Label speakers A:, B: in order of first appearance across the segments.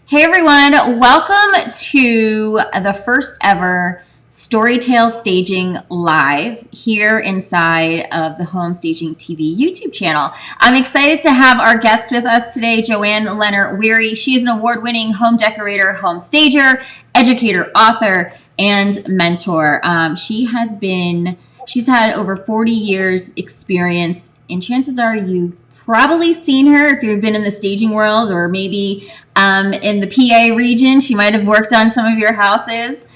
A: Hey everyone, welcome to the first ever Storitale Staging live here inside of the Home Staging TV YouTube channel. I'm excited to have our guest with us today, Joanne Lenart Weary. She is an award-winning home decorator, home stager, educator, author, and mentor. She's had over 40 years experience, and chances are you've probably seen her if you've been in the staging world, or maybe in the PA region. She might have worked on some of your houses.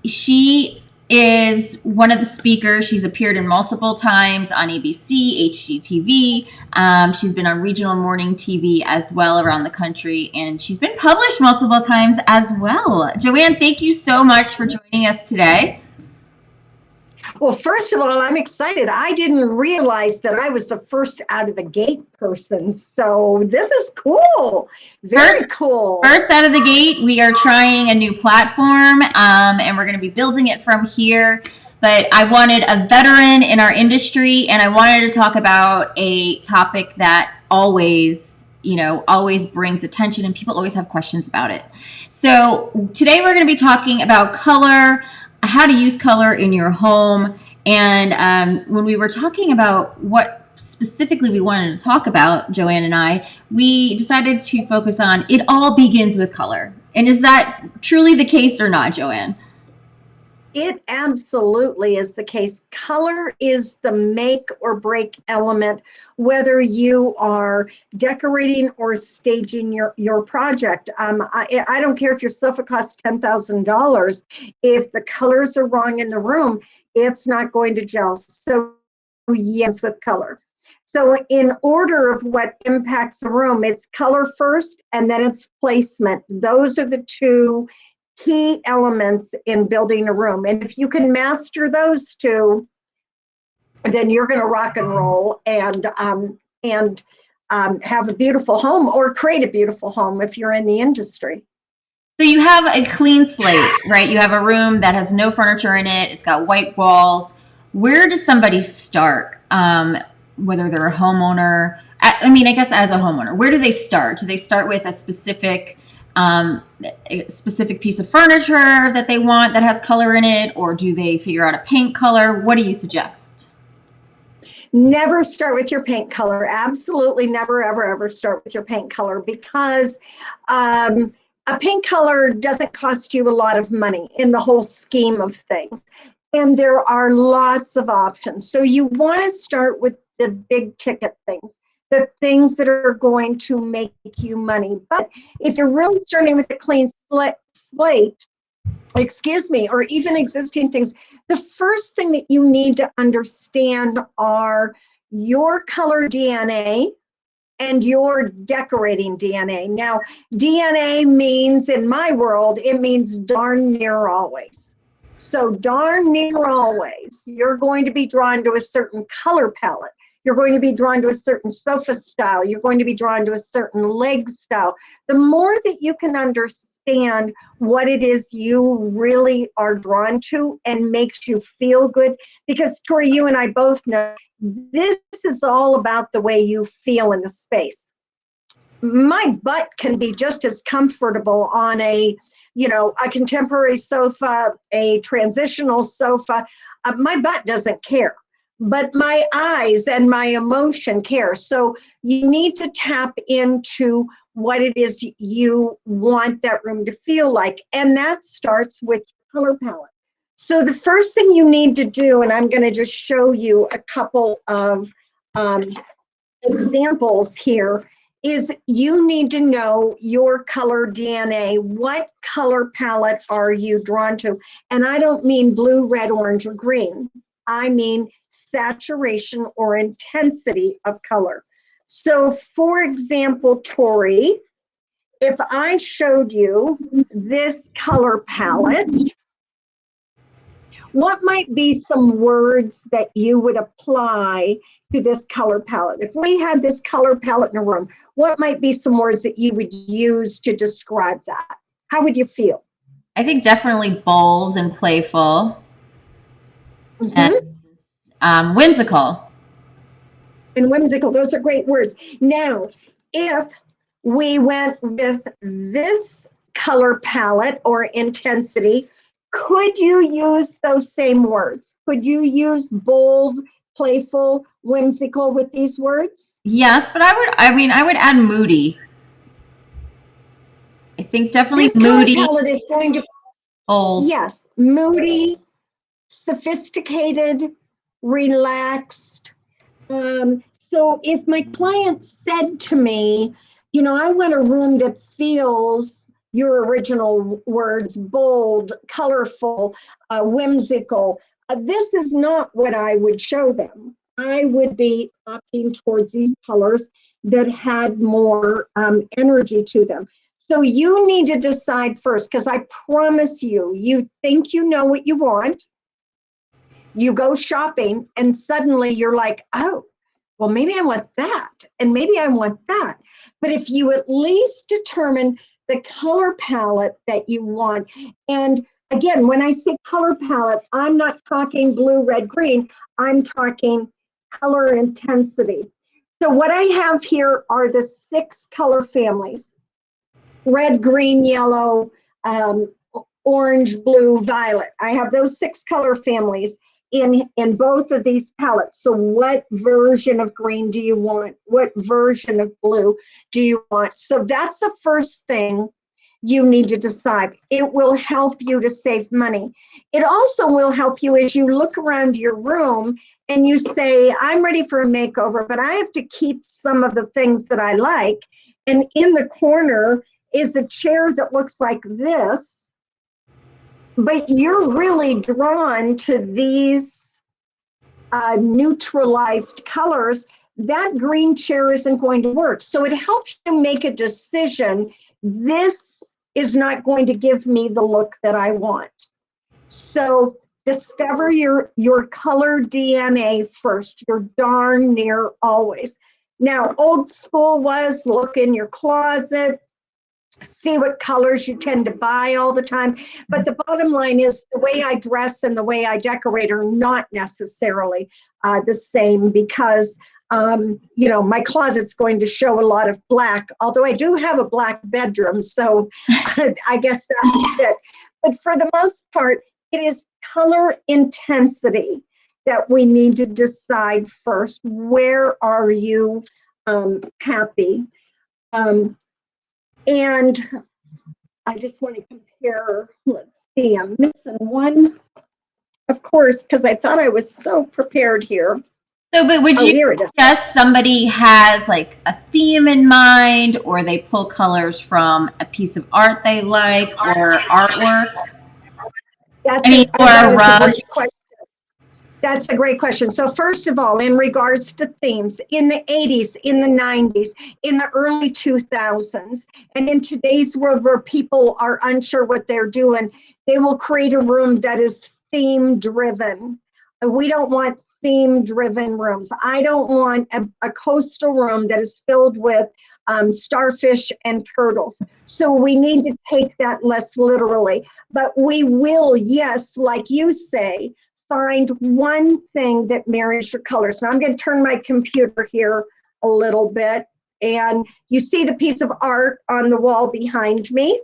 A: She is one of the speakers. She's appeared in multiple times on ABC, HGTV. She's been on regional morning TV as well around the country, and she's been published multiple times as well. Joanne, thank you so much for joining us today.
B: Well, first of all, I'm excited. I didn't realize that I was the first out of the gate person. So this is cool. Very cool.
A: First out of the gate, we are trying a new platform, and we're going to be building it from here. But I wanted a veteran in our industry, and I wanted to talk about a topic that always brings attention, and people always have questions about it. So today we're going to be talking about color, how to use color in your home. And when we were talking about what specifically we wanted to talk about, Joanne and I, we decided to focus on it all begins with color. And is that truly the case or not, Joanne?
B: It absolutely is the case. Color is the make or break element, whether you are decorating or staging your project. I don't care if your sofa costs $10,000. If the colors are wrong in the room, it's not going to gel. So yes, with color. So in order of what impacts a room, it's color first, and then it's placement. Those are the two key elements in building a room. And if you can master those two, then you're going to rock and roll and have a beautiful home, or create a beautiful home if you're in the industry.
A: So you have a clean slate, right? You have a room that has no furniture in it. It's got white walls. Where does somebody start? Whether they're a homeowner, I guess as a homeowner, where do they start? Do they start with a specific piece of furniture that they want that has color in it, or do they figure out a paint color? What do you suggest?
B: Never start with your paint color. Absolutely never, ever start with your paint color, because a paint color doesn't cost you a lot of money in the whole scheme of things. And there are lots of options. So you want to start with the big ticket things, the things that are going to make you money. But if you're really starting with a clean slate, or even existing things, the first thing that you need to understand are your color DNA and your decorating DNA. Now, DNA means, in my world, it means darn near always. So darn near always, you're going to be drawn to a certain color palette. You're going to be drawn to a certain sofa style. You're going to be drawn to a certain leg style. The more that you can understand what it is you really are drawn to and makes you feel good, because Tori, you and I both know this is all about the way you feel in the space. My butt can be just as comfortable on a contemporary sofa, a transitional sofa. My butt doesn't care, but my eyes and my emotion care. So you need to tap into what it is you want that room to feel like. And that starts with color palette. So the first thing you need to do, and I'm going to just show you a couple of examples here, is you need to know your color DNA. What color palette are you drawn to? And I don't mean blue, red, orange, or green. I mean saturation or intensity of color. So for example, Tori, if I showed you this color palette, what might be some words that you would apply to this color palette? If we had this color palette in a room, what might be some words that you would use to describe that? How would you feel?
A: I think definitely bold and playful.
B: Mm-hmm.
A: And whimsical.
B: And whimsical, those are great words. Now, if we went with this color palette or intensity. Could you use those same words? Could you use bold, playful, whimsical with these words?
A: Yes, but I would add moody. I think definitely
B: This color
A: moody,
B: palette is going to,
A: bold.
B: yes, moody, sophisticated, relaxed. So if my client said to me, I want a room that feels your original words, bold, colorful, whimsical, this is not what I would show them. I would be opting towards these colors that had more energy to them. So you need to decide first, because I promise you think you know what you want. You go shopping and suddenly you're like, oh, well, maybe I want that, and maybe I want that. But if you at least determine the color palette that you want, and again, when I say color palette, I'm not talking blue, red, green, I'm talking color intensity. So what I have here are the 6 color families: red, green, yellow, orange, blue, violet. I have those 6 color families in both of these palettes. So what version of green do you want? What version of blue do you want? So that's the first thing you need to decide. It will help you to save money. It also will help you as you look around your room and you say, I'm ready for a makeover, but I have to keep some of the things that I like. And in the corner is a chair that looks like this, but you're really drawn to these neutralized colors. That green chair isn't going to work. So it helps you make a decision. This is not going to give me the look that I want. So discover your color DNA first. You're darn near always. Now, old school was look in your closet, see what colors you tend to buy all the time. But the bottom line is the way I dress and the way I decorate are not necessarily the same, because my closet's going to show a lot of black, although I do have a black bedroom, so I guess that's it. But for the most part, it is color intensity that we need to decide first. Where are you happy? And I just want to compare, let's see, I'm missing one, of course, because I thought I was so prepared here.
A: So, but would
B: Oh,
A: you
B: here it is.
A: suggest somebody has like a theme in mind, or they pull colors from a piece of art they like, or artwork? I mean, or
B: That
A: a
B: is a
A: rug?
B: great question. That's a great question. So first of all, in regards to themes, in the 80s, in the 90s, in the early 2000s, and in today's world where people are unsure what they're doing, they will create a room that is theme driven. We don't want theme driven rooms. I don't want a coastal room that is filled with starfish and turtles. So we need to take that less literally. But we will, yes, like you say, find one thing that marries your colors. So I'm going to turn my computer here a little bit, and you see the piece of art on the wall behind me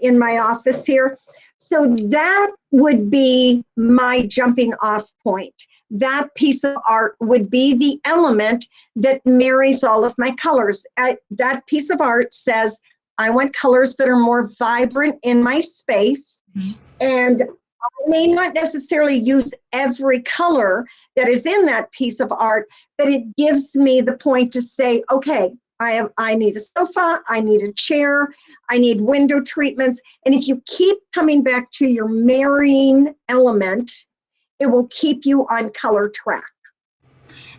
B: in my office here. So that would be my jumping off point. That piece of art would be the element that marries all of my colors. That piece of art says, I want colors that are more vibrant in my space. And I may not necessarily use every color that is in that piece of art, but it gives me the point to say, okay, I need a sofa, I need a chair, I need window treatments. And if you keep coming back to your marrying element, it will keep you on color track.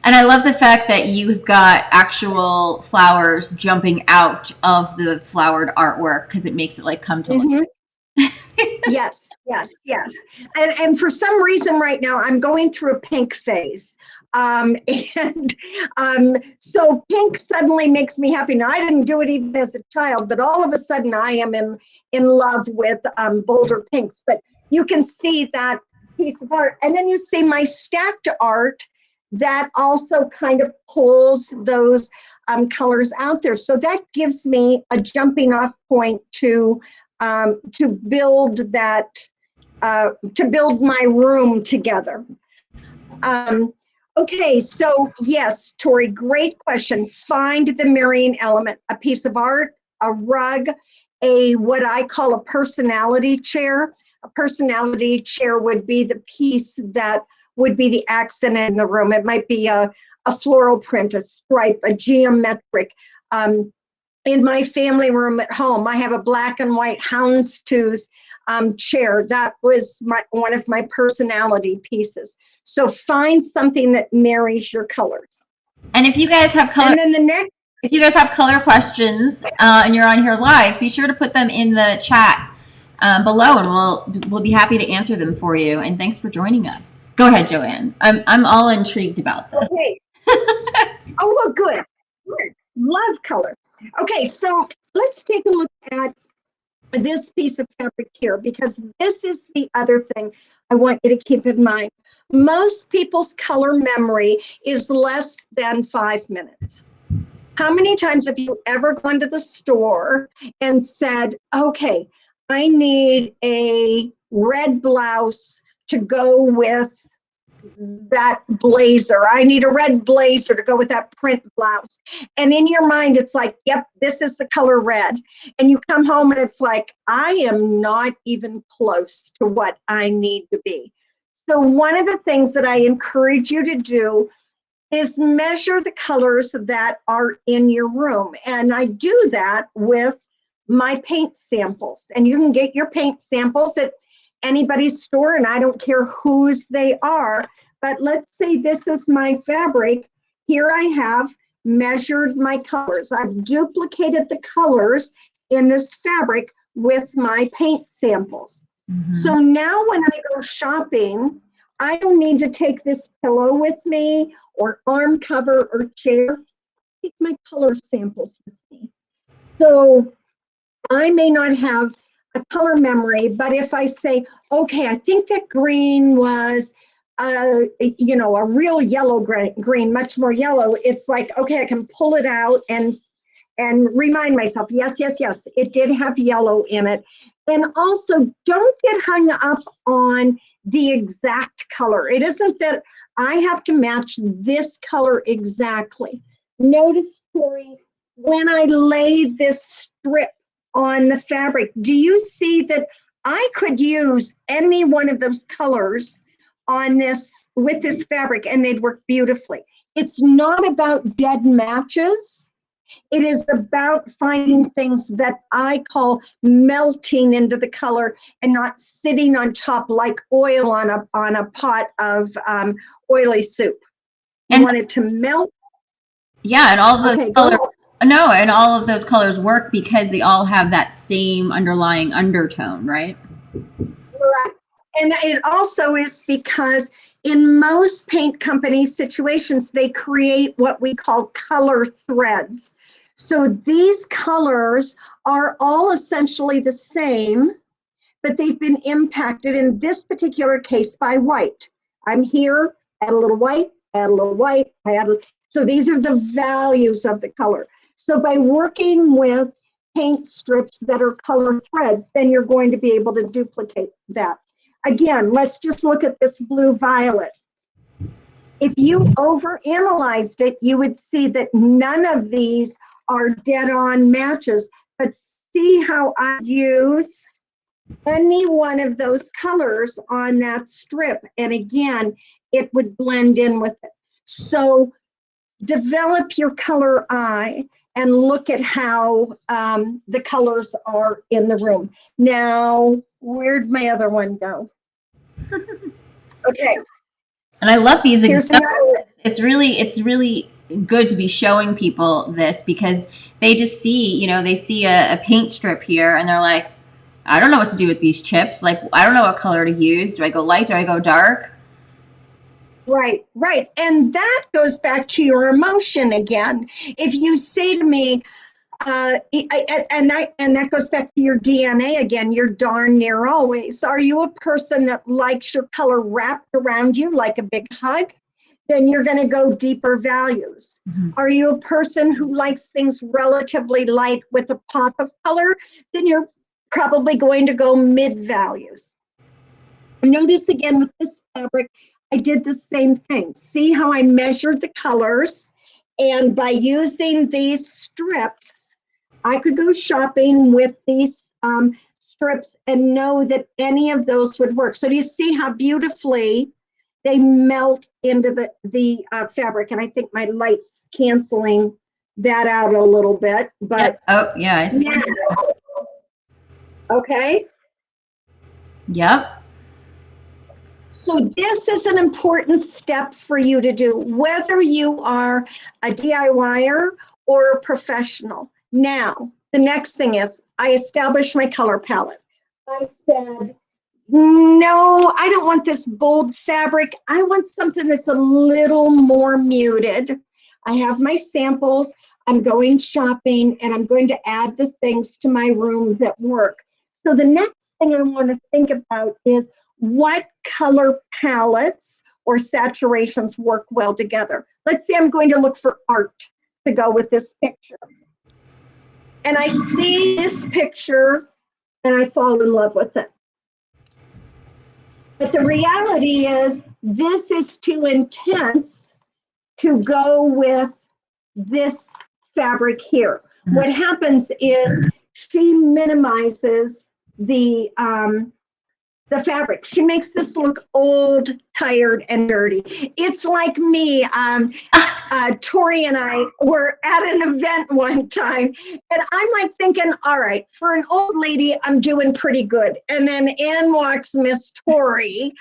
A: And I love the fact that you've got actual flowers jumping out of the flowered artwork, because it makes it like come to life.
B: Mm-hmm. Yes, yes, yes. And for some reason right now, I'm going through a pink phase. And so pink suddenly makes me happy. Now, I didn't do it even as a child, but all of a sudden I am in love with bolder pinks. But you can see that piece of art. And then you see my stacked art that also kind of pulls those colors out there. So that gives me a jumping off point to build that, to build my room together. Okay, so yes, Tori, great question. Find the marrying element, a piece of art, a rug, what I call a personality chair. A personality chair would be the piece that would be the accent in the room. It might be a floral print, a stripe, a geometric. In my family room at home, I have a black and white houndstooth chair. That was one of my personality pieces. So find something that marries your colors.
A: And if you guys have color,
B: and then the next,
A: if you guys have color questions and you're on here live, be sure to put them in the chat below, and we'll be happy to answer them for you. And thanks for joining us. Go ahead, Joanne. I'm all intrigued about this.
B: Okay. Oh, well, good. Love color. Okay, so let's take a look at this piece of fabric here, because this is the other thing I want you to keep in mind. Most people's color memory is less than 5 minutes. How many times have you ever gone to the store and said, okay, I need a red blouse to go with that blazer. I need a red blazer to go with that print blouse. And in your mind, it's like, yep, this is the color red. And you come home and it's like, I am not even close to what I need to be. So one of the things that I encourage you to do is measure the colors that are in your room. And I do that with my paint samples. And you can get your paint samples at anybody's store, and I don't care whose they are. But let's say this is my fabric. Here I have measured my colors. I've duplicated the colors in this fabric with my paint samples. Mm-hmm. So now when I go shopping, I don't need to take this pillow with me or arm cover or chair. Take my color samples with me. So I may not have a color memory, but if I say, okay, I think that green was, a real yellow green, much more yellow, it's like, okay, I can pull it out and remind myself, yes, it did have yellow in it. And also, don't get hung up on the exact color. It isn't that I have to match this color exactly. Notice, Tori, when I lay this strip on the fabric, do you see that I could use any one of those colors on this with this fabric and they'd work beautifully? It's not about dead matches. It is about finding things that I call melting into the color and not sitting on top like oil on a pot of oily soup. You want it to melt.
A: Yeah, and all of those colors. No, and all of those colors work because they all have that same underlying undertone, right?
B: Right. And it also is because in most paint company situations, they create what we call color threads. So these colors are all essentially the same, but they've been impacted in this particular case by white. I'm here, add a little white, add a little white, so these are the values of the color. So by working with paint strips that are color threads, then you're going to be able to duplicate that. Again, let's just look at this blue violet. If you overanalyzed it, you would see that none of these are dead-on matches, but see how I use any one of those colors on that strip, and again, it would blend in with it. So develop your color eye and look at how the colors are in the room. Now, where'd my other one go? Okay.
A: And I love these examples. It's really good to be showing people this because they just see, they see a paint strip here and they're like, I don't know what to do with these chips. Like, I don't know what color to use. Do I go light? Do I go dark?
B: Right. And that goes back to your emotion again. If you say to me, and that goes back to your DNA again, you're darn near always. Are you a person that likes your color wrapped around you like a big hug? then you're going to go deeper values.
A: Mm-hmm.
B: Are you a person who likes things relatively light with a pop of color? Then you're probably going to go mid values. Notice again with this fabric, I did the same thing. See how I measured the colors, and by using these strips, I could go shopping with these strips and know that any of those would work. So do you see how beautifully they melt into the fabric? And I think my light's canceling that out a little bit, but
A: Yep. Oh, yeah, I see.
B: yeah. Okay.
A: Yep.
B: So this is an important step for you to do, whether you are a DIYer or a professional. Now, the next thing is I established my color palette. I said, no, I don't want this bold fabric. I want something that's a little more muted. I have my samples. I'm going shopping, and I'm going to add the things to my room that work. So the next thing I want to think about is what color palettes or saturations work well together. Let's say I'm going to look for art to go with this picture. And I see this picture and I fall in love with it. But the reality is this is too intense to go with this fabric here.
A: Mm-hmm.
B: What happens is she minimizes the fabric. She makes this look old, tired, and dirty. It's like me. Tori and I were at an event one time, and I'm like thinking, all right, for an old lady, I'm doing pretty good. And then in walks Miss Tori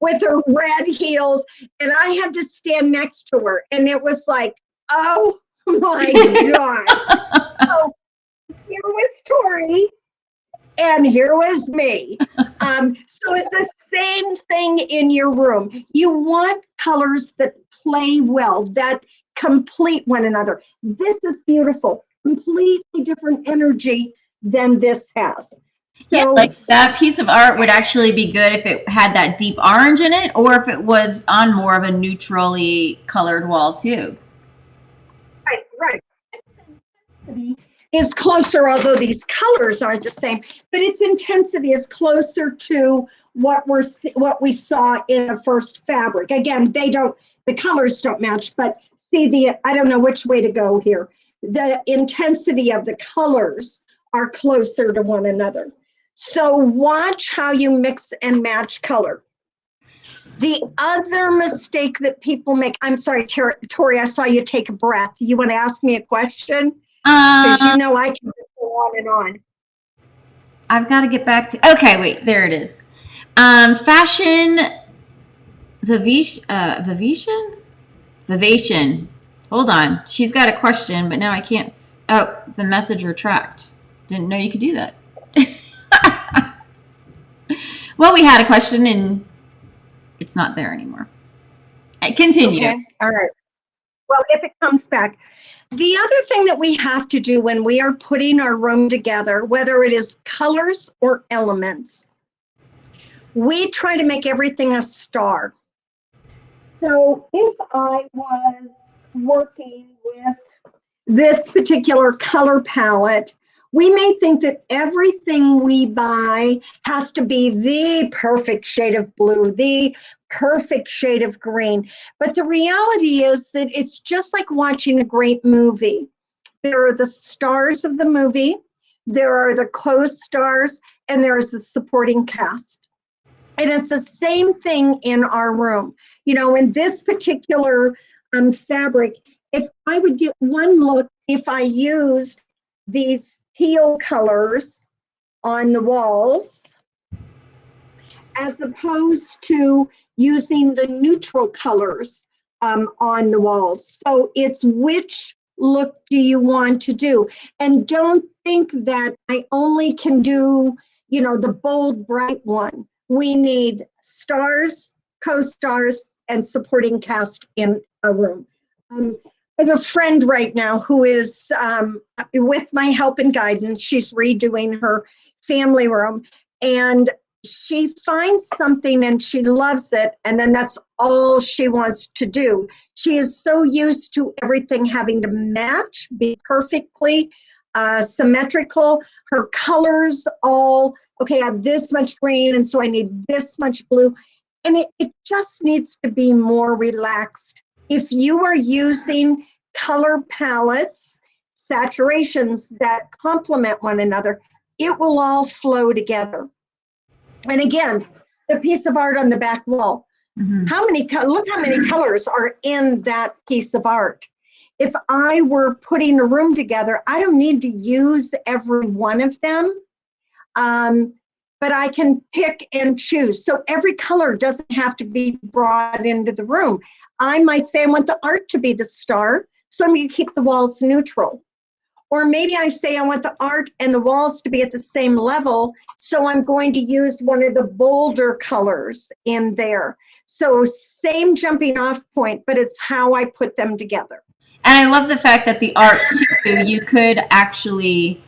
B: with her red heels, and I had to stand next to her, and it was like, oh my God. So here was Tori, and here was me. So it's the same thing in your room. You want colors that play well, that complete one another. This is beautiful, completely different energy than this has. So,
A: yeah, like that piece of art would actually be good if it had that deep orange in it, or if it was on more of a neutrally colored wall too.
B: Right. Is closer, although these colors aren't the same, but its intensity is closer to what we saw in the first fabric. Again, the colors don't match, but see I don't know which way to go here. The intensity of the colors are closer to one another. So watch how you mix and match color. The other mistake that people make, I'm sorry, Tori, I saw you take a breath. You want to ask me a question? Because you know I can go on and on.
A: I've got to get back to. Okay, wait, there it is. Fashion Vivation. Hold on, she's got a question, but now I can't. Oh, the message retract. Didn't know you could do that. Well, we had a question and it's not there anymore. Continue.
B: Okay. All right. Well, if it comes back. The other thing that we have to do when we are putting our room together, whether it is colors or elements, we try to make everything a star. So if I was working with this particular color palette, we may think that everything we buy has to be the perfect shade of blue, the perfect shade of green. But the reality is that it's just like watching a great movie. There are the stars of the movie, there are the co-stars, and there is the supporting cast. And it's the same thing in our room. You know, in this particular fabric, if I would get one look, if I used these teal colors on the walls, as opposed to using the neutral colors on the walls. So it's which look do you want to do? And don't think that I only can do, you know, the bold, bright one. We need stars, co-stars, and supporting cast in a room. I have a friend right now who is, with my help and guidance, she's redoing her family room. And she finds something and she loves it, and then that's all she wants to do. She is so used to everything having to match, be perfectly symmetrical. Her colors all, okay, I have this much green, and so I need this much blue. And it just needs to be more relaxed. If you are using color palettes, saturations that complement one another, it will all flow together. And again, the piece of art on the back wall.
A: Mm-hmm.
B: Look how many colors are in that piece of art. If I were putting a room together, I don't need to use every one of them, but I can pick and choose. So every color doesn't have to be brought into the room. I might say I want the art to be the star, so I'm going to keep the walls neutral. Or maybe I say I want the art and the walls to be at the same level, so I'm going to use one of the bolder colors in there. So same jumping off point, but it's how I put them together.
A: And I love the fact that the art too, you could actually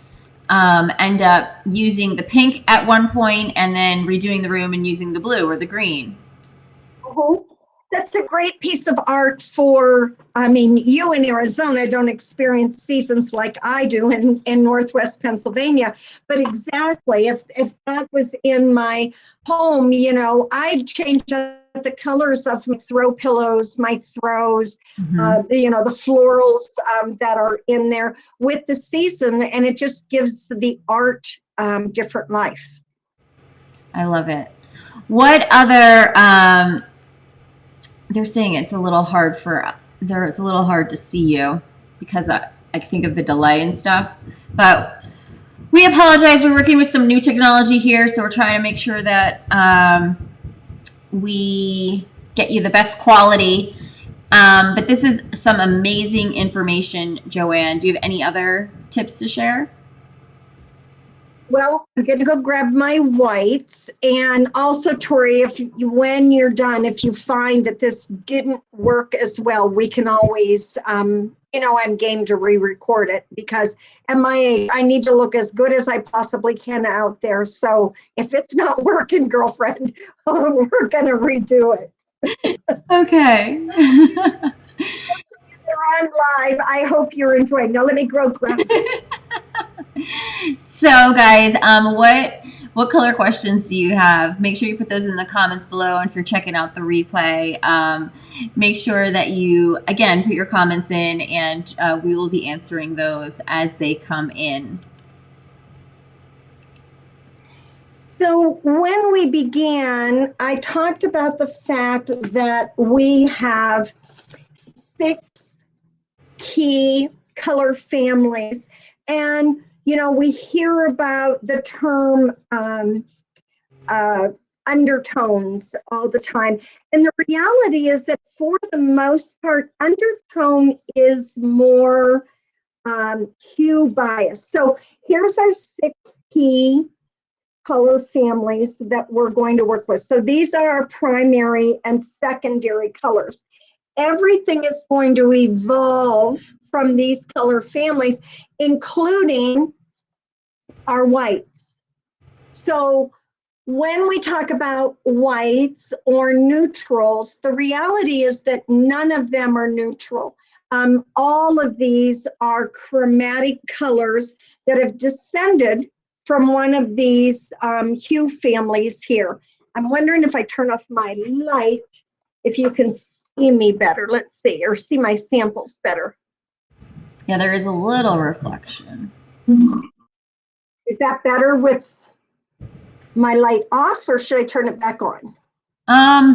A: end up using the pink at one point and then redoing the room and using the blue or the green.
B: Mhm. That's a great piece of art for, I mean, you in Arizona don't experience seasons like I do in Northwest Pennsylvania, but exactly, if that was in my home, you know, I'd change the colors of my throw pillows, my throws, you know, the florals that are in there with the season, and it just gives the art different life.
A: I love it. What other, they're saying it's a little hard it's a little hard to see you because I think of the delay and stuff, but we apologize. We're working with some new technology here, so we're trying to make sure that we get you the best quality. But this is some amazing information, Joanne. Do you have any other tips to share?
B: Well, I'm going to go grab my whites. And also, Tori, when you're done, if you find that this didn't work as well, we can always, you know, I'm game to re-record it, because at my age, I need to look as good as I possibly can out there. So if it's not working, girlfriend, we're going to redo it.
A: Okay.
B: We're on live. I hope you're enjoying. Now let me grow grass.
A: So, guys, what color questions do you have? Make sure you put those in the comments below. And if you're checking out the replay, make sure that you, again, put your comments in, and we will be answering those as they come in.
B: So when we began, I talked about the fact that we have 6 key color families. And, you know, we hear about the term undertones all the time. And the reality is that for the most part, undertone is more hue bias. So here's our 6 key color families that we're going to work with. So these are our primary and secondary colors. Everything is going to evolve from these color families, including our whites. So when we talk about whites or neutrals, the reality is that none of them are neutral. All of these are chromatic colors that have descended from one of these hue families here. I'm wondering if I turn off my light, if you can see me better. Let's see, or see my samples better.
A: Yeah, there is a little reflection.
B: Is that better with my light off, or should I turn it back on?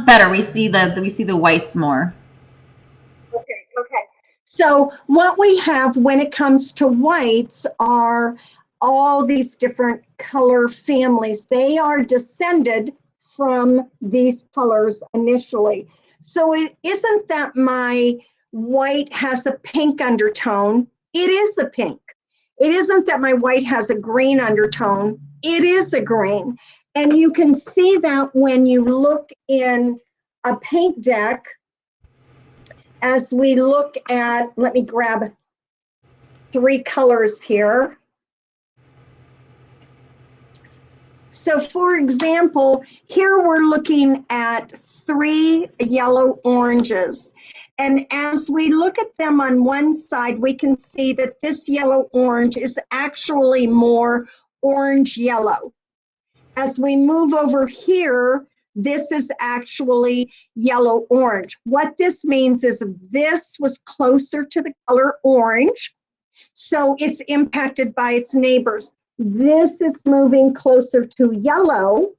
A: Better. We see the whites more.
B: Okay. So what we have when it comes to whites are all these different color families. They are descended from these colors initially. So it isn't that my white has a pink undertone. It is a pink. It isn't that my white has a green undertone. It is a green. And you can see that when you look in a paint deck, as we look at, let me grab 3 colors here. So for example, here we're looking at 3 yellow oranges. And as we look at them on one side, we can see that this yellow orange is actually more orange yellow. As we move over here, this is actually yellow orange. What this means is this was closer to the color orange, so it's impacted by its neighbors. This is moving closer to yellow,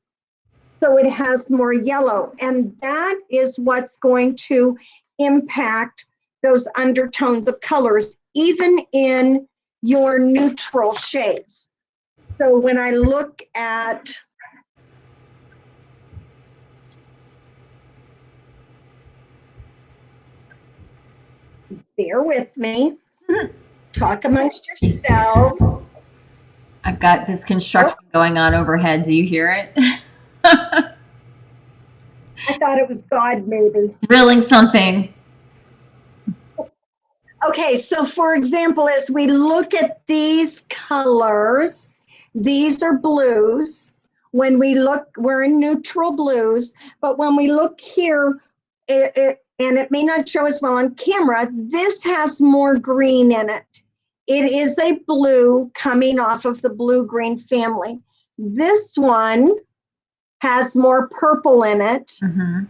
B: so it has more yellow, and that is what's going to impact those undertones of colors, even in your neutral shades. So when I look at, bear with me, talk amongst yourselves.
A: I've got this construction going on overhead. Do you hear it?
B: I thought it was God, maybe.
A: Drilling something.
B: Okay, so for example, as we look at these colors, these are blues. When we look, we're in neutral blues, but when we look here, and it may not show as well on camera, this has more green in it. It is a blue coming off of the blue-green family. This one has more purple in it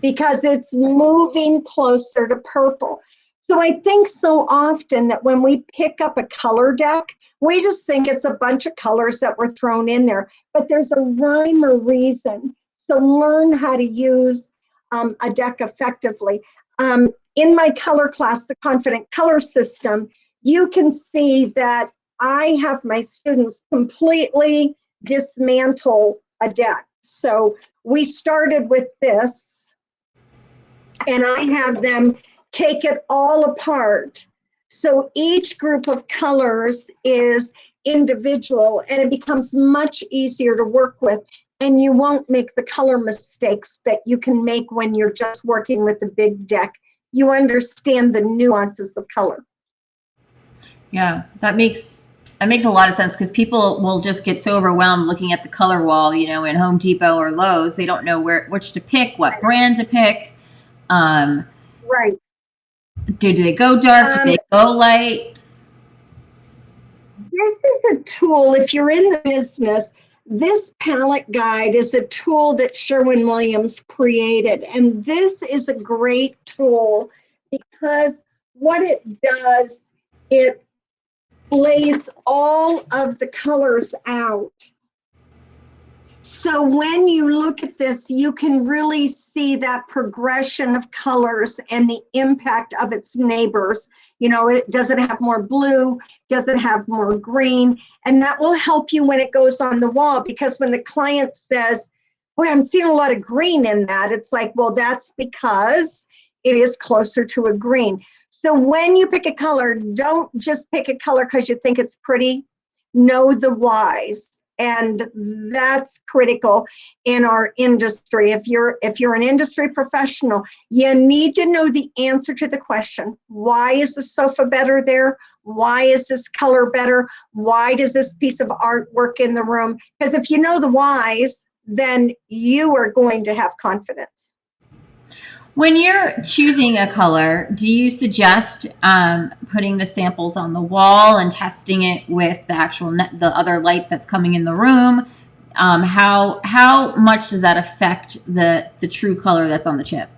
B: because it's moving closer to purple. So I think so often that when we pick up a color deck, we just think it's a bunch of colors that were thrown in there, but there's a rhyme or reason. So learn how to use a deck effectively. In my color class, the Confident Color System, you can see that I have my students completely dismantle a deck. So we started with this, and I have them take it all apart. So each group of colors is individual, and it becomes much easier to work with, and you won't make the color mistakes that you can make when you're just working with a big deck. You understand the nuances of color.
A: Yeah, that makes a lot of sense, because people will just get so overwhelmed looking at the color wall, you know, in Home Depot or Lowe's. They don't know which to pick, what brand to pick.
B: Right.
A: Do they go dark? Do they go light?
B: This is a tool, if you're in the business, this palette guide is a tool that Sherwin-Williams created. And this is a great tool because what it does, it lays all of the colors out. So when you look at this, you can really see that progression of colors and the impact of its neighbors. You know, does it have more blue? Does it have more green? And that will help you when it goes on the wall, because when the client says, boy, I'm seeing a lot of green in that, it's like, well, that's because it is closer to a green. So when you pick a color, don't just pick a color because you think it's pretty. Know the whys. And that's critical in our industry. If you're an industry professional, you need to know the answer to the question, why is the sofa better there? Why is this color better? Why does this piece of art work in the room? Because if you know the whys, then you are going to have confidence.
A: When you're choosing a color, do you suggest putting the samples on the wall and testing it with the other light that's coming in the room? How much does that affect the true color that's on the chip?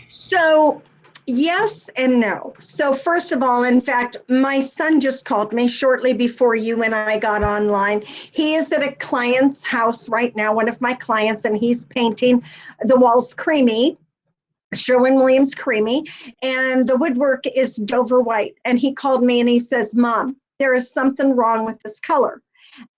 B: So yes and no. So first of all, in fact, my son just called me shortly before you and I got online. He is at a client's house right now, one of my clients, and he's painting the walls creamy, Sherwin-Williams creamy, and the woodwork is Dover white. And he called me and he says, Mom, there is something wrong with this color.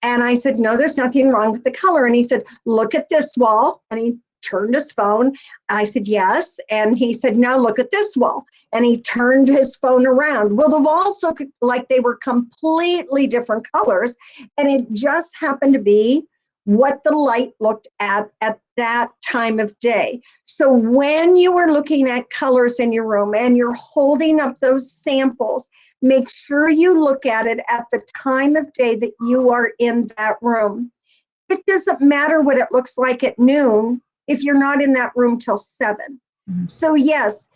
B: And I said, no, there's nothing wrong with the color. And he said, look at this wall. And he turned his phone. I said, yes. And he said, now look at this wall. And he turned his phone around. Well, the walls looked like they were completely different colors. And it just happened to be what the light looked at that time of day. So when you are looking at colors in your room and you're holding up those samples, make sure you look at it at the time of day that you are in that room. it doesn't matter what it looks like at noon if you're not in that room till 7. So yes,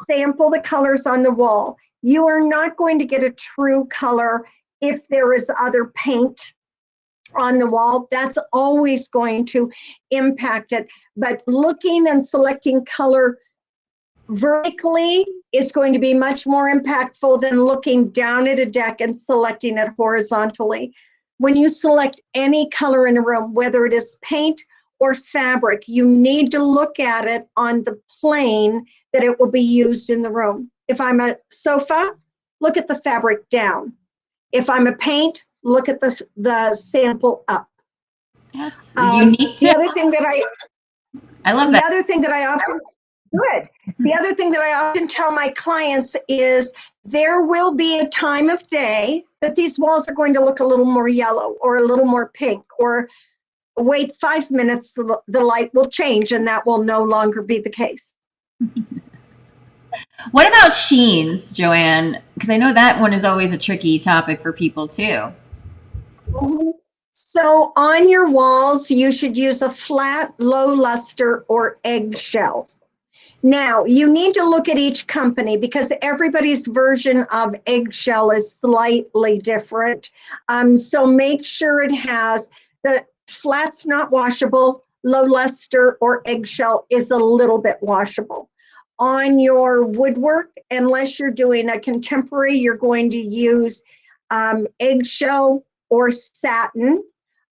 B: sample the colors on the wall. You are not going to get a true color if there is other paint on the wall. That's always going to impact it. But looking and selecting color vertically is going to be much more impactful than looking down at a deck and selecting it horizontally. When you select any color in a room, whether it is paint or fabric, you need to look at it on the plane that it will be used in the room. If I'm a sofa, look at the fabric down. If I'm a paint, look at the sample up.
A: That's a unique
B: The
A: tip.
B: other thing that
A: I love that.
B: The other thing that I often The other thing that I often tell my clients is there will be a time of day that these walls are going to look a little more yellow or a little more pink, or wait 5 minutes, the light will change and that will no longer be the case.
A: What about sheens, Joanne? Because I know that one is always a tricky topic for people too.
B: So on your walls, you should use a flat, low luster or eggshell. Now, you need to look at each company because everybody's version of eggshell is slightly different. So make sure it has the flat's not washable, low luster or eggshell is a little bit washable. On your woodwork, unless you're doing a contemporary, you're going to use eggshell or satin.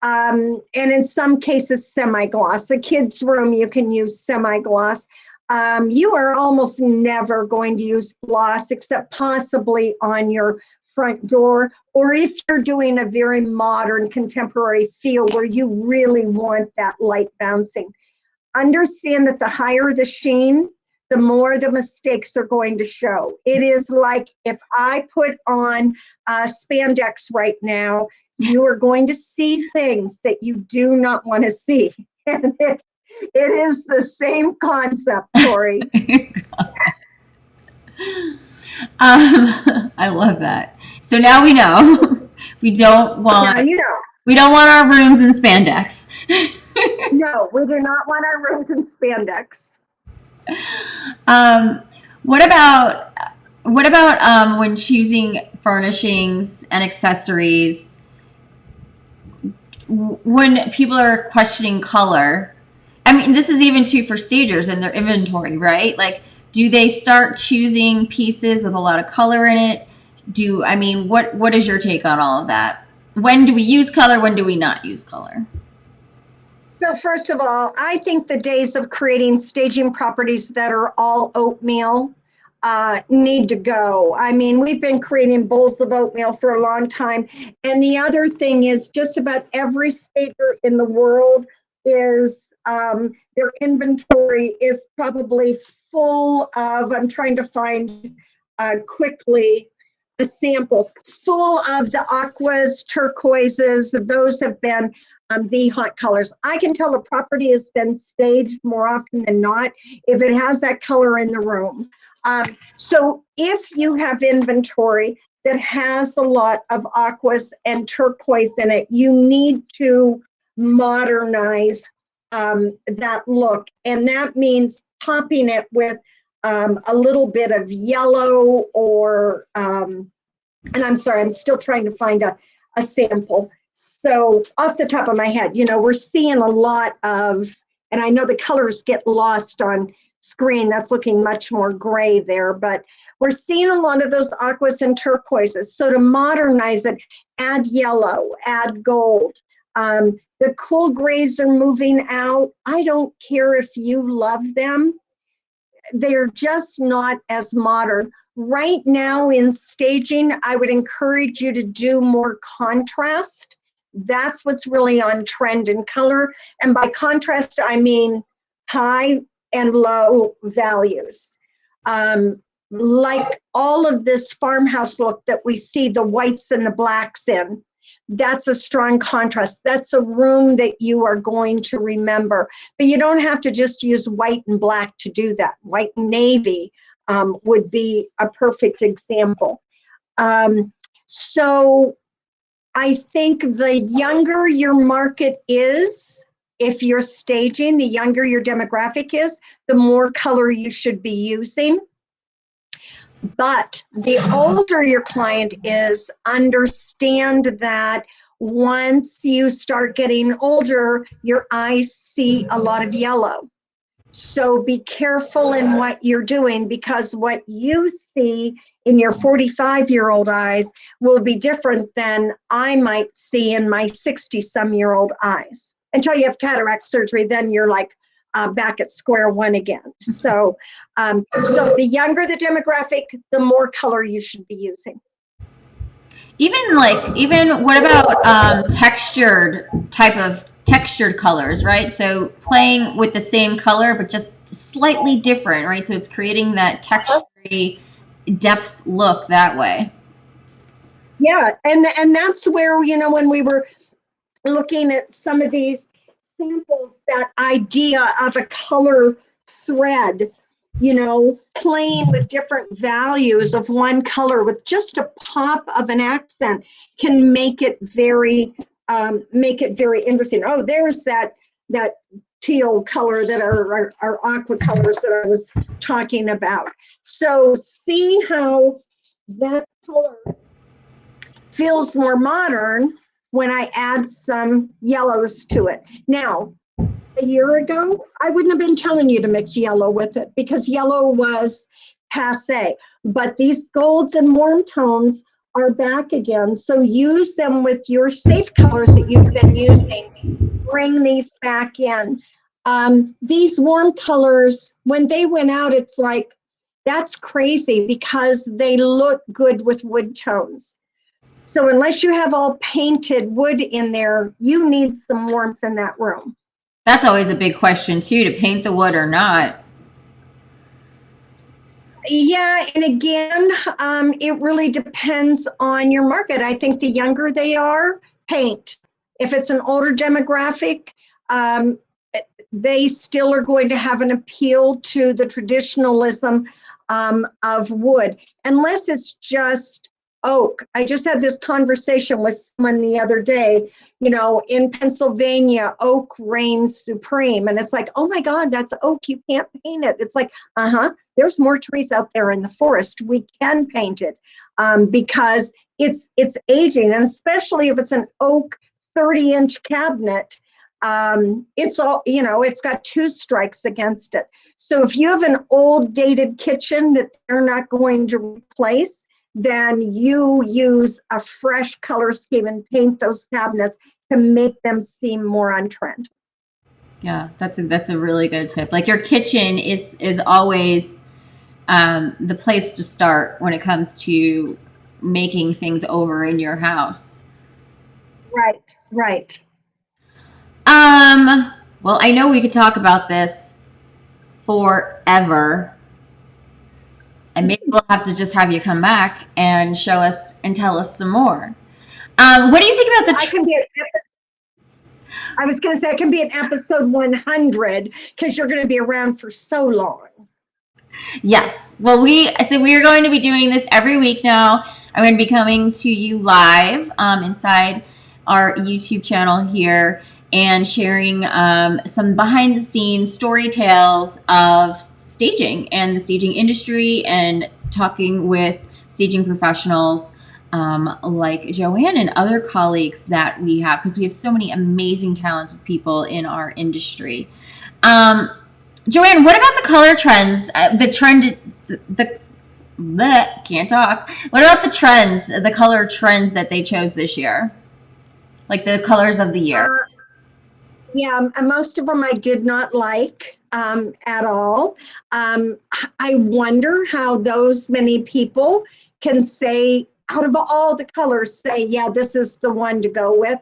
B: And in some cases, semi-gloss. A kid's room, you can use semi-gloss. You are almost never going to use gloss except possibly on your front door, or if you're doing a very modern contemporary feel where you really want that light bouncing. Understand that the higher the sheen, the more the mistakes are going to show. It is like if I put on spandex right now, you are going to see things that you do not want to see. And it is the same concept, Tori.
A: I love that. So now we know we don't want we don't want our rooms in spandex.
B: No, we do not want our rooms in spandex.
A: What about when choosing furnishings and accessories? When people are questioning color, I mean, this is even true for stagers and their inventory, right? Like, do they start choosing pieces with a lot of color in it? What is your take on all of that? When do we use color? When do we not use color?
B: So first of all, I think the days of creating staging properties that are all oatmeal need to go. I mean, we've been creating bowls of oatmeal for a long time. And the other thing is just about every stager in the world is their inventory is probably full of, I'm trying to find quickly a sample, full of the aquas, turquoises. Those have been the hot colors. I can tell a property has been staged more often than not if it has that color in the room. So if you have inventory that has a lot of aquas and turquoise in it, you need to modernize that look. And that means popping it with a little bit of yellow or, and I'm sorry, I'm still trying to find a sample. So off the top of my head, we're seeing a lot of, and I know the colors get lost on screen, that's looking much more gray there, but we're seeing a lot of those aquas and turquoises. So to modernize it, add yellow, add gold. The cool grays are moving out. I don't care if you love them. They're just not as modern. Right now in staging, I would encourage you to do more contrast. That's what's really on trend in color. And by contrast, I mean high and low values. Like all of this farmhouse look that we see the whites and the blacks in, that's a strong contrast. That's a room that you are going to remember. But you don't have to just use white and black to do that. White and navy would be a perfect example. So I think the younger your market is, if you're staging, the younger your demographic is, the more color you should be using. But the older your client is, understand that once you start getting older, your eyes see a lot of yellow. So be careful in what you're doing, because what you see in your 45-year-old eyes will be different than I might see in my 60-some-year-old eyes. Until you have cataract surgery, then you're like back at square one again. So, so the younger the demographic, the more color you should be using.
A: Even what about textured colors, right? So playing with the same color but just slightly different, right? So it's creating that textury depth look that way.
B: Yeah, and that's where, you know, when we were looking at some of these samples, that idea of a color thread, you know, playing with different values of one color with just a pop of an accent can make it very interesting. Oh, there's that teal color that are aqua colors that I was talking about. So see how that color feels more modern when I add some yellows to it. Now, a year ago, I wouldn't have been telling you to mix yellow with it because yellow was passe. But these golds and warm tones are back again. So use them with your safe colors that you've been using. Bring these back in. These warm colors, when they went out, it's like, that's crazy because they look good with wood tones. So unless you have all painted wood in there, you need some warmth in that room.
A: That's always a big question too, to paint the wood or not.
B: Yeah, and again, it really depends on your market. I think the younger they are, paint. If it's an older demographic, they still are going to have an appeal to the traditionalism of wood, unless it's just oak. I just had this conversation with someone the other day. You know, in Pennsylvania, oak reigns supreme. And it's like, oh my God, that's oak. You can't paint it. It's like, there's more trees out there in the forest. We can paint it because it's aging. And especially if it's an oak 30-inch cabinet, it's all, you know, it's got two strikes against it. So if you have an old dated kitchen that they're not going to replace, then you use a fresh color scheme and paint those cabinets to make them seem more on trend.
A: Yeah, that's a really good tip. Like your kitchen is always the place to start when it comes to making things over in your house.
B: Right, right.
A: Well, I know we could talk about this forever, and maybe we'll have to just have you come back and show us and tell us some more. What do you think about
B: I was going to say, I can be an episode 100 because you're going to be around for so long.
A: Yes. Well, we are going to be doing this every week now. I'm going to be coming to you live inside our YouTube channel here and sharing some behind the scenes story tales of staging and the staging industry, and talking with staging professionals like Joanne and other colleagues that we have, because we have so many amazing, talented people in our industry. Joanne, what about the color trends? Can't talk. What about the trends, the color trends that they chose this year? Like the colors of the year?
B: Yeah, most of them I did not like at all. I wonder how those many people can say, out of all the colors, say, yeah, this is the one to go with.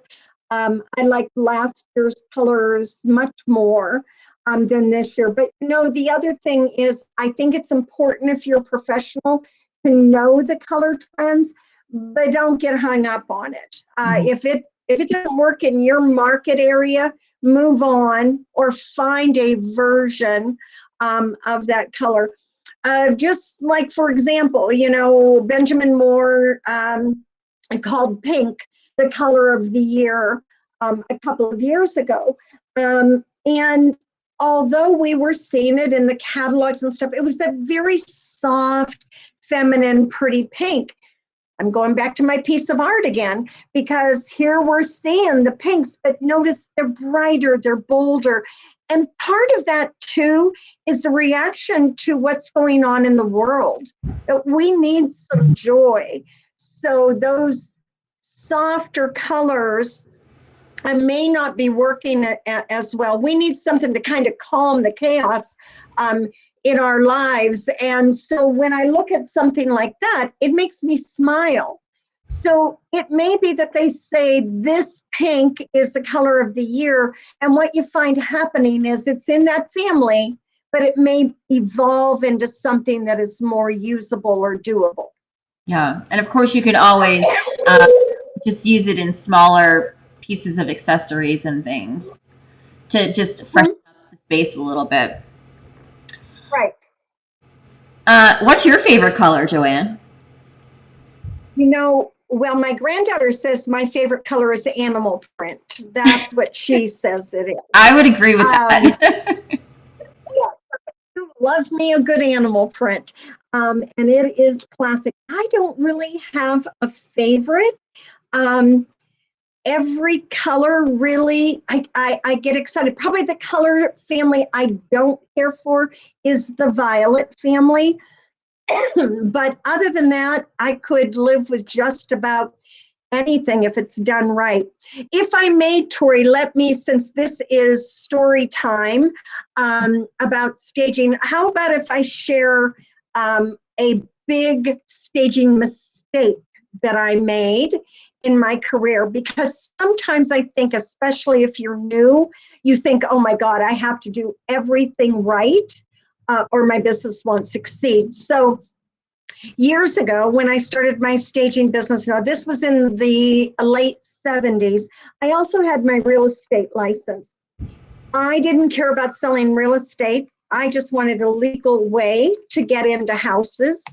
B: I like last year's colors much more than this year. But you know, the other thing is, I think it's important, if you're a professional, to know the color trends, but don't get hung up on it. If it doesn't work in your market area, move on or find a version of that color. Just like, for example, you know, Benjamin Moore called pink the color of the year a couple of years ago. And although we were seeing it in the catalogs and stuff, it was a very soft, feminine, pretty pink. I'm going back to my piece of art again, because here we're seeing the pinks, but notice they're brighter, they're bolder. And part of that too is a reaction to what's going on in the world. That we need some joy. So those softer colors may not be working as well. We need something to kind of calm the chaos in our lives. And so when I look at something like that, it makes me smile. So it may be that they say this pink is the color of the year. And what you find happening is it's in that family, but it may evolve into something that is more usable or doable.
A: Yeah. And of course, you could always just use it in smaller pieces of accessories and things to just freshen up the space a little bit.
B: Right.
A: What's your favorite color, Joanne?
B: You know, well, my granddaughter says my favorite color is animal print. That's what she says it is.
A: I would agree with that.
B: Yes, love me a good animal print. And it is classic. I don't really have a favorite. Every color really, I get excited. Probably the color family I don't care for is the violet family. But other than that, I could live with just about anything if it's done right. If I may, Tori, let me, since this is story time about staging, how about if I share a big staging mistake that I made in my career? Because sometimes I think, especially if you're new, you think, oh my God, I have to do everything right or my business won't succeed. So years ago, when I started my staging business, now this was in the late 70s, I also had my real estate license. I didn't care about selling real estate. I just wanted a legal way to get into houses.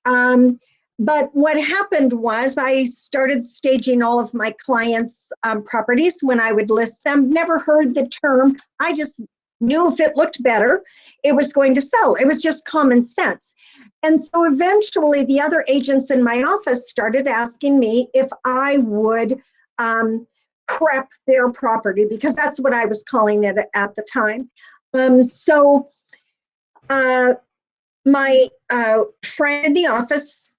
B: But what happened was I started staging all of my clients' properties when I would list them. Never heard the term. I just knew if it looked better, it was going to sell. It was just common sense. And so eventually the other agents in my office started asking me if I would prep their property, because that's what I was calling it at the time. So my friend in the office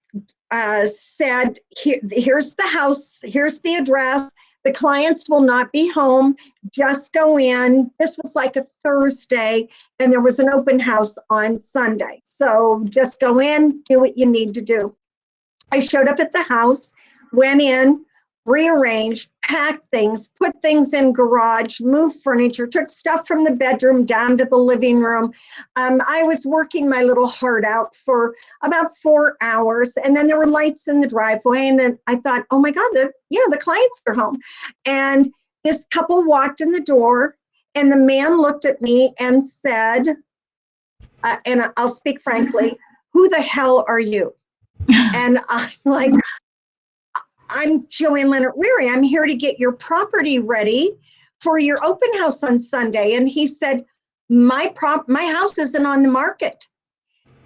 B: said, here's the house, here's the address. The clients will not be home. Just go in. This was like a Thursday, and there was an open house on Sunday. So just go in, do what you need to do. I showed up at the house, went in, rearranged, packed things, put things in garage, moved furniture, took stuff from the bedroom down to the living room. I was working my little heart out for about 4 hours, and then there were lights in the driveway, and then I thought, oh my God, the clients are home. And this couple walked in the door, and the man looked at me and said, and I'll speak frankly, who the hell are you? And I'm like, I'm Joanne Lenart Weary. I'm here to get your property ready for your open house on Sunday. And he said, my house isn't on the market.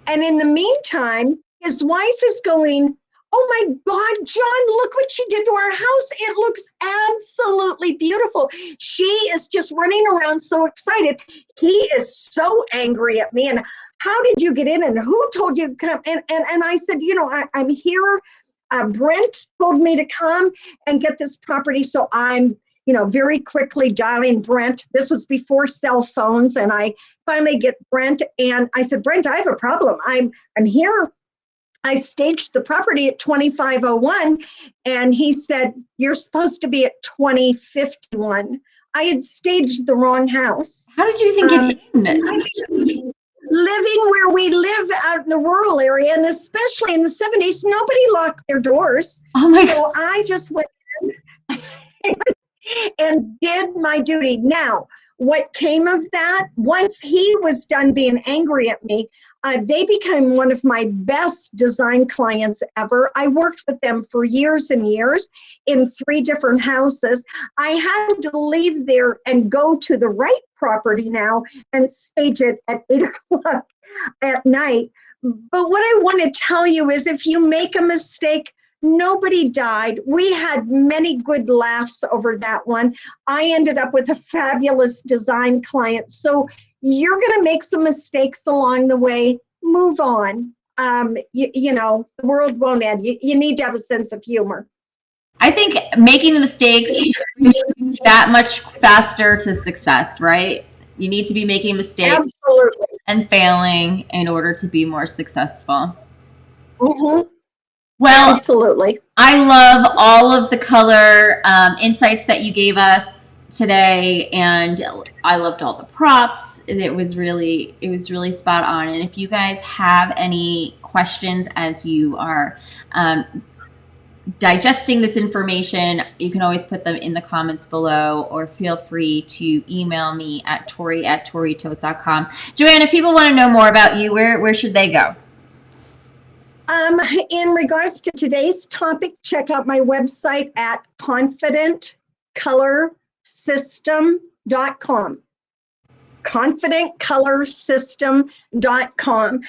B: And in the meantime, his wife is going, oh my God, John, look what she did to our house. It looks absolutely beautiful. She is just running around so excited. He is so angry at me. And how did you get in? And who told you to come? And I said, I'm here. Brent told me to come and get this property. So I'm, very quickly dialing Brent. This was before cell phones. And I finally get Brent, and I said, Brent, I have a problem. I'm here. I staged the property at 2501. And he said, you're supposed to be at 2051. I had staged the wrong house.
A: How did you even get in?
B: Living where we live out in the rural area, and especially in the 70s, nobody locked their doors.
A: Oh my God.
B: So I just went in and did my duty. Now, what came of that, once he was done being angry at me, they became one of my best design clients ever. I worked with them for years and years in 3 different houses. I had to leave there and go to the right property now and stage it at 8 o'clock at night. But what I want to tell you is if you make a mistake, nobody died. We had many good laughs over that one. I ended up with a fabulous design client. So you're going to make some mistakes along the way. Move on. You know, the world won't end. You need to have a sense of humor.
A: I think making the mistakes that much faster to success, right? You need to be making mistakes
B: Absolutely.
A: and failing in order to be more successful.
B: Mm-hmm.
A: Well,
B: Absolutely.
A: I love all of the color insights that you gave us today, and I loved all the props. It was really spot on. And if you guys have any questions as you are digesting this information, you can always put them in the comments below, or feel free to email me at tori@toritote.com. Joanne, if people want to know more about you, where should they go?
B: In regards to today's topic, check out my website at confidentcolorsystem.com. confidentcolorsystem.com.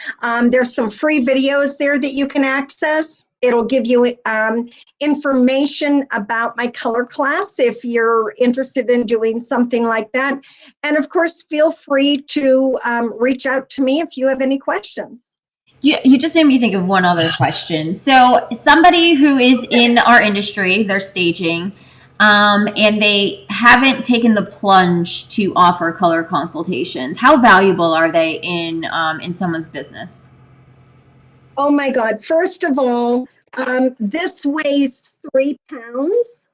B: There's some free videos there that you can access. It'll give you information about my color class if you're interested in doing something like that. And of course, feel free to reach out to me if you have any questions.
A: You just made me think of one other question. So somebody who is in our industry, they're staging, and they haven't taken the plunge to offer color consultations. How valuable are they in someone's business?
B: Oh my God. First of all, this weighs 3 pounds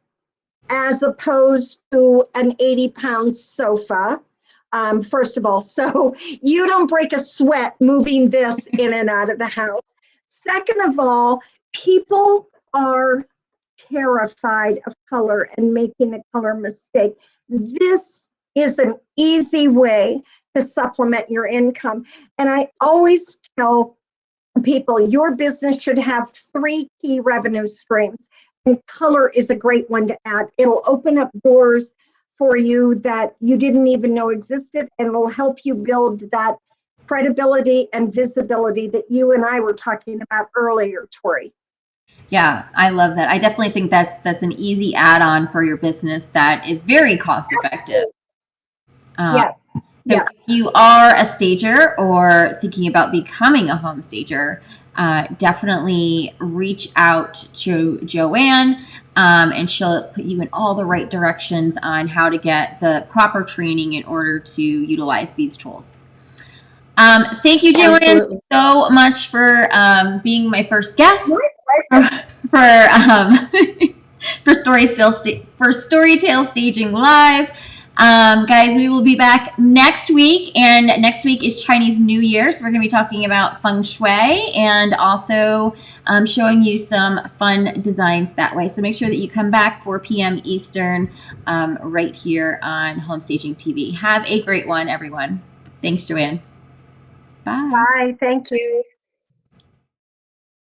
B: as opposed to an 80-pound sofa. First of all, so you don't break a sweat moving this in and out of the house. Second of all, people are terrified of color and making a color mistake. This is an easy way to supplement your income. And I always tell people your business should have 3 key revenue streams, and color is a great one to add. It'll open up doors for you that you didn't even know existed, and it'll help you build that credibility and visibility that you and I were talking about earlier, Tori.
A: Yeah, I love that. I definitely think that's an easy add-on for your business that is very cost effective.
B: Yes.
A: So
B: Yes.
A: if you are a stager or thinking about becoming a home stager, definitely reach out to Joanne, and she'll put you in all the right directions on how to get the proper training in order to utilize these tools. Thank you, Joanne,
B: Absolutely.
A: so much for being my first guest
B: My pleasure.
A: for Storytale Staging Live. Guys, we will be back next week, and next week is Chinese New Year, so we're going to be talking about feng shui and also showing you some fun designs that way. So make sure that you come back 4 p.m. Eastern right here on Home Staging TV. Have a great one, everyone. Thanks, Joanne. Bye.
B: Bye. Thank you.